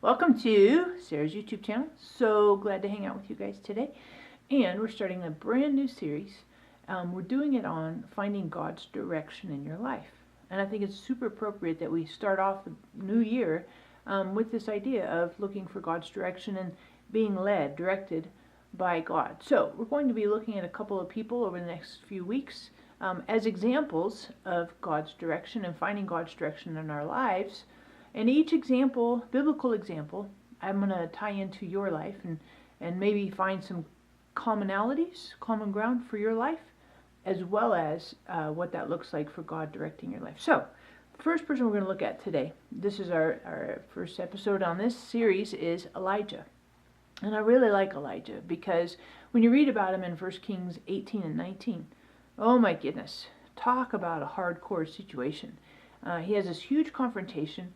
Welcome to Sarah's YouTube channel. So glad to hang out with you guys today. And we're starting a brand new series. We're doing it on finding God's direction in your life. And I think it's super appropriate that we start off the new year with this idea of looking for God's direction and being led, directed by God. So we're going to be looking at a couple of people over the next few weeks as examples of God's direction and finding God's direction in our lives. And each example, biblical example, I'm going to tie into your life and maybe find some commonalities, common ground for your life, as well as what that looks like for God directing your life. So, the first person we're going to look at today, this is our first episode on this series, is Elijah. And I really like Elijah because when you read about him in 1 Kings 18 and 19, oh my goodness, talk about a hardcore situation. He has this huge confrontation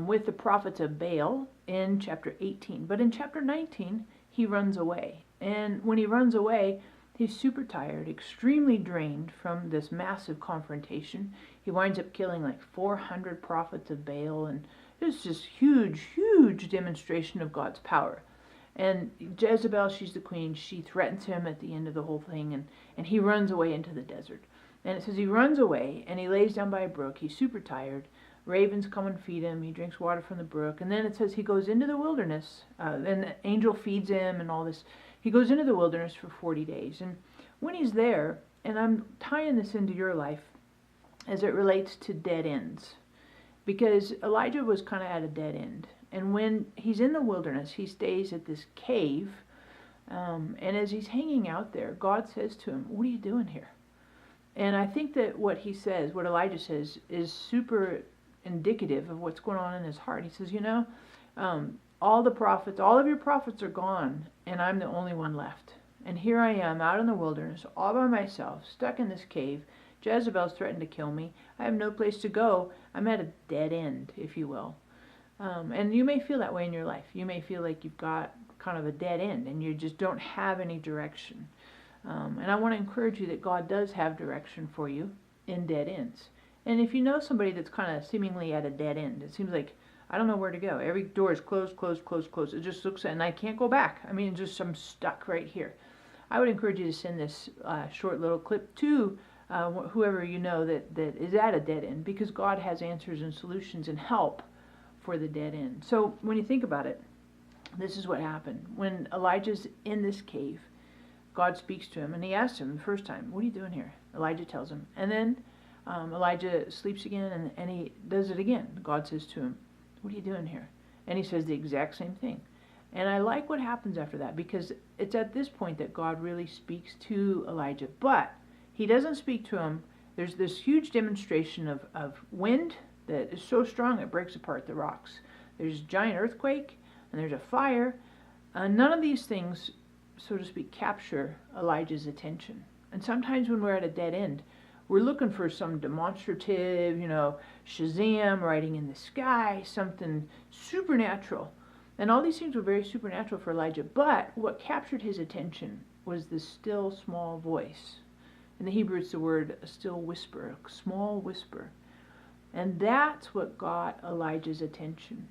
with the prophets of Baal in chapter 18. But in chapter 19, he runs away. And when he runs away, he's super tired, extremely drained from this massive confrontation. He winds up killing like 400 prophets of Baal, and it's this huge demonstration of God's power. And Jezebel, she's the queen, she threatens him at the end of the whole thing, and he runs away into the desert. And it says he runs away, and he lays down by a brook. He's super tired. Ravens come and feed him. He drinks water from the brook. And then it says he goes into the wilderness, and the angel feeds him and all this. He goes into the wilderness for 40 days. And when he's there, and I'm tying this into your life as it relates to dead ends, because Elijah was kind of at a dead end. And when he's in the wilderness, he stays at this cave. And as he's hanging out there, God says to him, "What are you doing here?" And I think that what he says, what Elijah says, is super indicative of what's going on in his heart. He says, all of your prophets are gone, and I'm the only one left. And here I am out in the wilderness, all by myself, stuck in this cave. Jezebel's threatened to kill me. I have no place to go. I'm at a dead end, if you will. And you may feel that way in your life. You may feel like you've got kind of a dead end, and you just don't have any direction. And I want to encourage you that God does have direction for you in dead ends. And if you know somebody that's kind of seemingly at a dead end, it seems like, I don't know where to go. Every door is closed. It just looks, and I can't go back. I mean, I'm stuck right here. I would encourage you to send this short little clip to whoever you know that is at a dead end, because God has answers and solutions and help for the dead end. So when you think about it, this is what happened. When Elijah's in this cave, God speaks to him, and he asks him the first time, "What are you doing here?" Elijah tells him. And then Elijah sleeps again, and he does it again. God says to him, "What are you doing here?" And he says the exact same thing. And I like what happens after that, because it's at this point that God really speaks to Elijah. But he doesn't speak to him. There's this huge demonstration of wind that is so strong it breaks apart the rocks. There's a giant earthquake, and there's a fire. None of these things, so to speak, capture Elijah's attention. And sometimes when we're at a dead end, we're looking for some demonstrative, Shazam, writing in the sky, something supernatural. And all these things were very supernatural for Elijah. But what captured his attention was the still small voice. In the Hebrew, it's the word a still whisper, a small whisper. And that's what got Elijah's attention.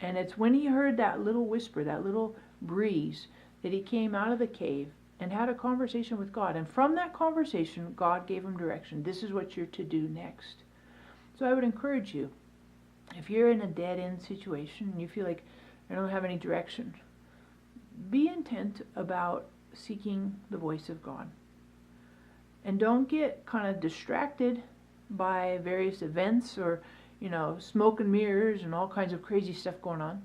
And it's when he heard that little whisper, that little breeze, that he came out of the cave and had a conversation with God. And from that conversation, God gave him direction. This is what you're to do next. So I would encourage you, if you're in a dead-end situation and you feel like I don't have any direction, be intent about seeking the voice of God. And don't get kind of distracted by various events or, smoke and mirrors and all kinds of crazy stuff going on.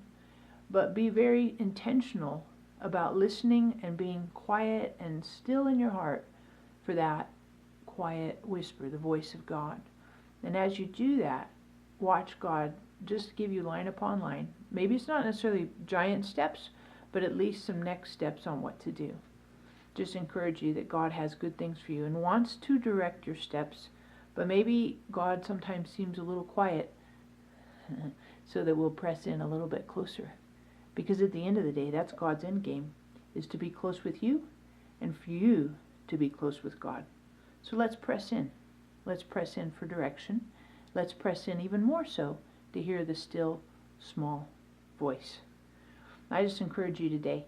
But be very intentional about listening and being quiet and still in your heart for that quiet whisper, the voice of God. And as you do that, watch God just give you line upon line. Maybe it's not necessarily giant steps, but at least some next steps on what to do. Just encourage you that God has good things for you and wants to direct your steps, but maybe God sometimes seems a little quiet so that we'll press in a little bit closer. Because at the end of the day, that's God's end game, is to be close with you and for you to be close with God. So let's press in. Let's press in for direction. Let's press in even more so to hear the still, small voice. I just encourage you today.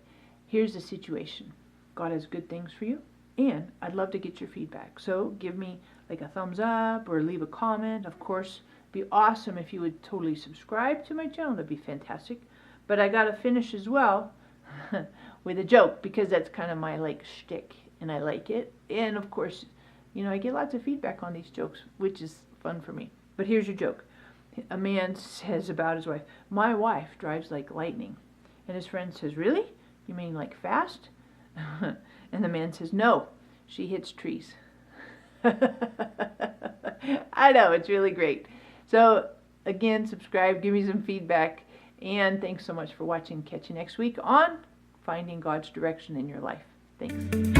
Here's the situation. God has good things for you, and I'd love to get your feedback. So give me like a thumbs up or leave a comment. Of course, it'd be awesome if you would totally subscribe to my channel. That'd be fantastic. But I got to finish as well with a joke, because that's kind of my like shtick, and I like it. And of course, you know, I get lots of feedback on these jokes, which is fun for me. But here's your joke. A man says about his wife, "My wife drives like lightning." And his friend says, "Really? You mean like fast?" And the man says, "No, she hits trees." I know, it's really great. So again, subscribe, give me some feedback, and thanks so much for watching. Catch you next week on Finding God's Direction in Your Life. Thanks.